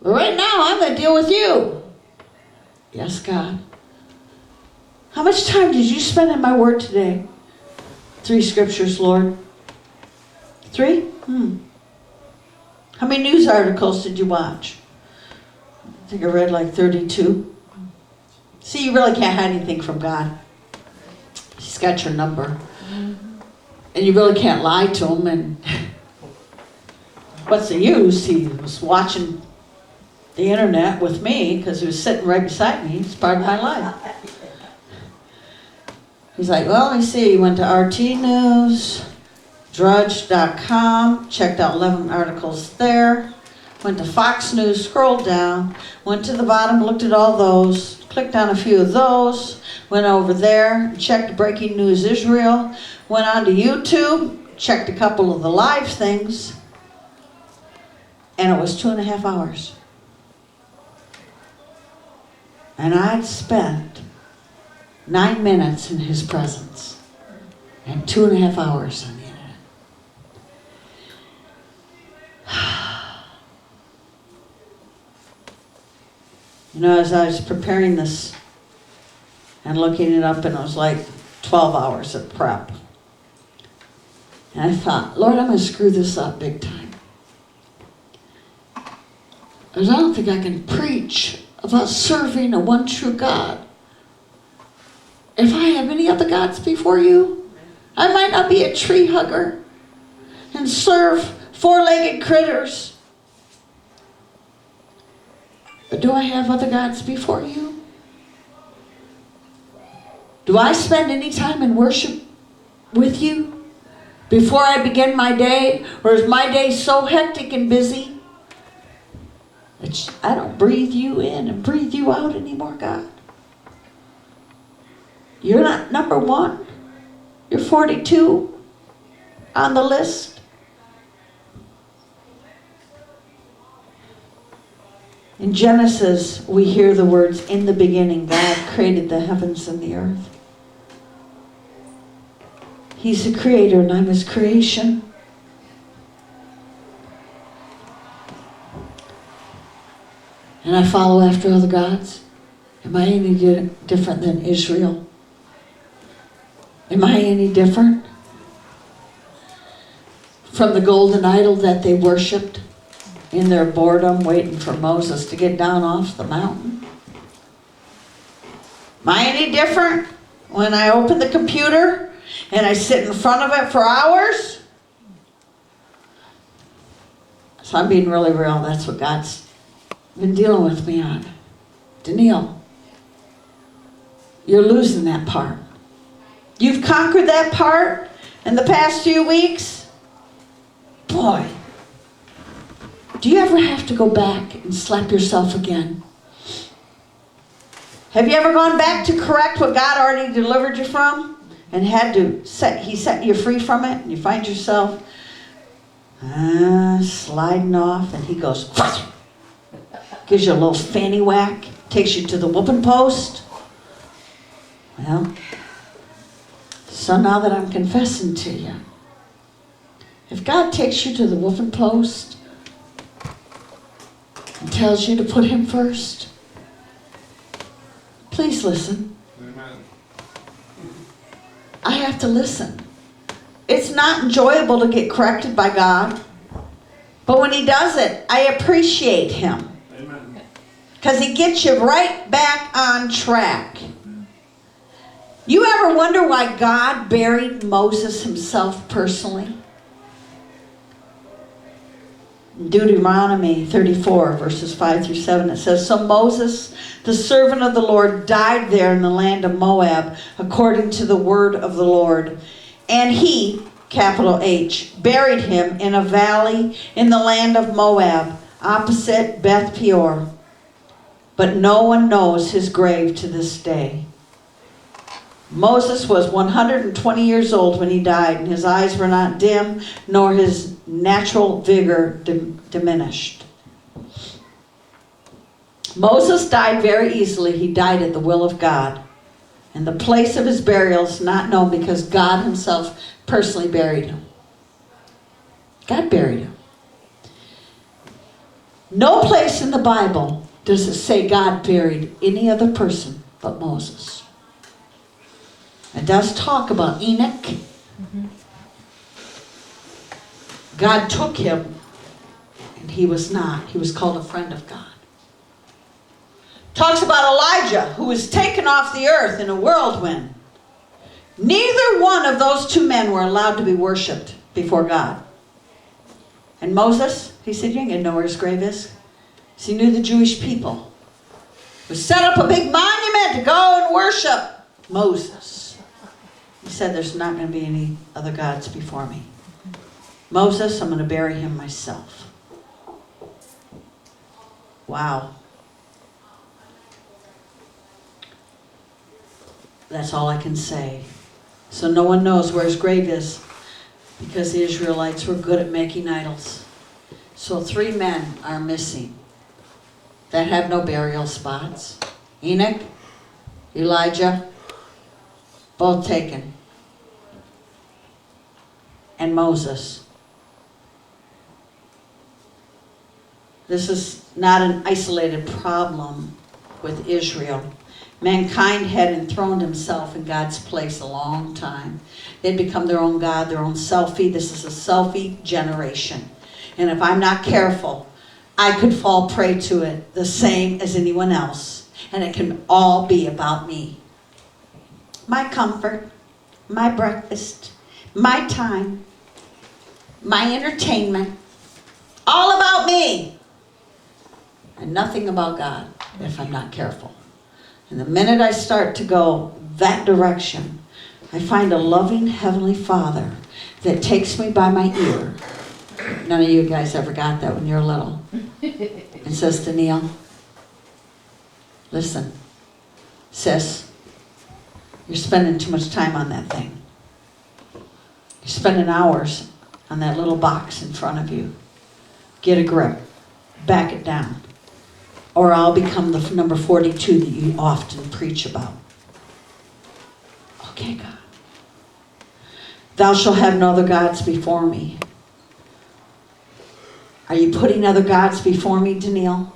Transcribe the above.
But right now, I'm going to deal with you. Yes, God. How much time did you spend in my word today? 3 scriptures, Lord. 3? How many news articles did you watch? I think I read like 32. See, you really can't hide anything from God. He's got your number. And you really can't lie to him. And what's the use? He was watching the internet with me because he was sitting right beside me. It's part of my life. He's like, well, let me see. He went to RT News, Drudge.com, checked out 11 articles there. Went to Fox News, scrolled down, went to the bottom, looked at all those, clicked on a few of those, went over there, checked Breaking News Israel, went on to YouTube, checked a couple of the live things, and it was 2.5 hours. And I'd spent 9 minutes in his presence and 2.5 hours on the internet. You know, as I was preparing this and looking it up, and it was like 12 hours of prep. And I thought, Lord, I'm going to screw this up big time. Because I don't think I can preach about serving a one true God if I have any other gods before you. I might not be a tree hugger and serve 4-legged critters. But do I have other gods before you? Do I spend any time in worship with you before I begin my day? Or is my day so hectic and busy that I don't breathe you in and breathe you out anymore, God? You're not number 1. You're 42 on the list. In Genesis, we hear the words, in the beginning, God created the heavens and the earth. He's the creator and I'm his creation. And I follow after other gods. Am I any different than Israel? Am I any different from the golden idol that they worshipped in their boredom, waiting for Moses to get down off the mountain? Am I any different when I open the computer and I sit in front of it for hours? So I'm being really real. That's what God's been dealing with me on. Deneille, you're losing that part. You've conquered that part in the past few weeks. Boy, do you ever have to go back and slap yourself again? Have you ever gone back to correct what God already delivered you from and he set you free from it, and you find yourself sliding off, and he goes, gives you a little fanny whack, takes you to the whooping post? Well, so now that I'm confessing to you, if God takes you to the whooping post and tells you to put him first, please listen. Amen. I have to listen. It's not enjoyable to get corrected by God, but when he does it, I appreciate him. Amen. Because he gets you right back on track. You ever wonder why God buried Moses himself personally? In Deuteronomy 34, verses 5 through 7, it says, so Moses, the servant of the Lord, died there in the land of Moab, according to the word of the Lord. And he, capital H, buried him in a valley in the land of Moab, opposite Beth Peor. But no one knows his grave to this day. Moses was 120 years old when he died, and his eyes were not dim, nor his natural vigor diminished. Moses died very easily. He died at the will of God. And the place of his burial is not known because God himself personally buried him. God buried him. No place in the Bible does it say God buried any other person but Moses. It does talk about Enoch. God took him, and he was not. He was called a friend of God. Talks about Elijah, who was taken off the earth in a whirlwind. Neither one of those two men were allowed to be worshipped before God. And Moses, he said, you ain't gonna know where his grave is. Because he knew the Jewish people would set up a big monument to go and worship Moses. He said, there's not going to be any other gods before me. Moses, I'm going to bury him myself. Wow. That's all I can say. So no one knows where his grave is, because the Israelites were good at making idols. So 3 men are missing that have no burial spots. Enoch, Elijah, both taken. And Moses. This is not an isolated problem with Israel. Mankind had enthroned himself in God's place a long time. They'd become their own God, their own selfie. This is a selfie generation. And if I'm not careful, I could fall prey to it the same as anyone else. And it can all be about me. My comfort, my breakfast, my time, my entertainment. All about me. And nothing about God if I'm not careful. And the minute I start to go that direction, I find a loving Heavenly Father that takes me by my ear. None of you guys ever got that when you were little. And says, Deneille, listen, sis, you're spending too much time on that thing. You're spending hours on that little box in front of you. Get a grip. Back it down. Or I'll become the number 42 that you often preach about. Okay, God. Thou shalt have no other gods before me. Are you putting other gods before me, Deneille?